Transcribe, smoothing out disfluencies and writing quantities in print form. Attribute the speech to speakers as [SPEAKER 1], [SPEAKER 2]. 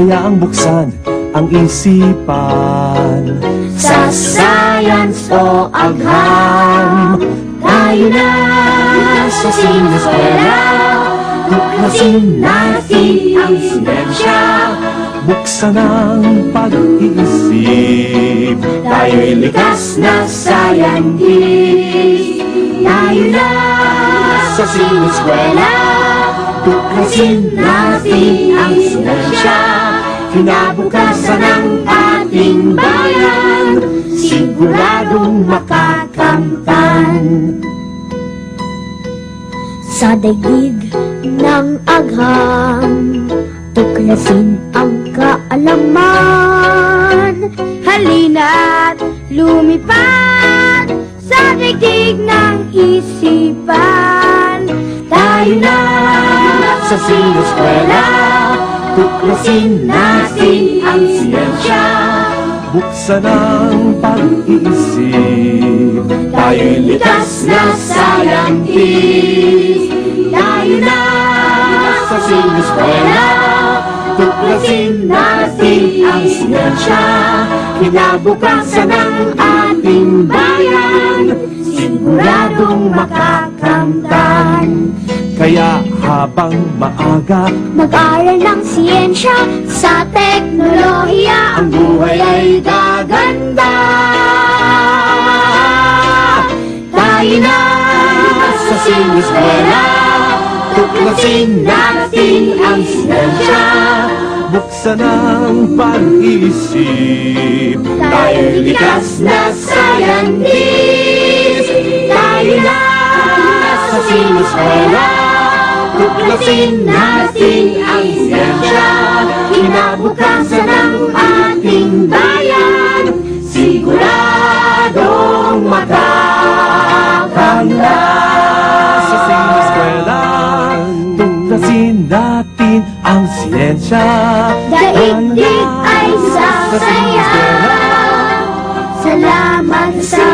[SPEAKER 1] hayaang buksan ang isipan.
[SPEAKER 2] Sa science o agham, tayo na sa sineskwela. Tuklasin natin ang siyensya,
[SPEAKER 1] Buksan ang pag-iisip.
[SPEAKER 2] tayo'y likas na scientist. Tayo na sa sineskwela, tuklasin natin ang siyensya. Kinabukasan ng ating bayan, siguradong makakamtan. Sa daigdig ng agham, tuklasin ang kaalaman. Halina't lumipad sa daigdig ng isipan. Tayo na sa sineskwela, tuklasin natin ang siyensya.
[SPEAKER 1] Buksan ang pag-iisip.
[SPEAKER 2] Tayo'y likas na scientist. Tayo na sa sineskwela, tuklasin natin ang siyensya. Kinabukasan ng ating bayan, siguradong makakamtan.
[SPEAKER 1] Kaya habang maaga,
[SPEAKER 2] Mag-aral ng siyensya sa teknolohiya, ang buhay ay gaganda. Tayo na sa sineskwela, tuklasin natin ang siyensya.
[SPEAKER 1] buksan ang pag-iisip.
[SPEAKER 2] Tayo'y likas na scientist. Tayo na sa sineskwela, tuklasin natin ang siyensya. Kinabukasan ng ating bayan, siguradong makakanda.
[SPEAKER 1] Sa sineskwela, tuklasin natin ang siyensya.
[SPEAKER 2] Daigdig ay sasaya. Salamat sa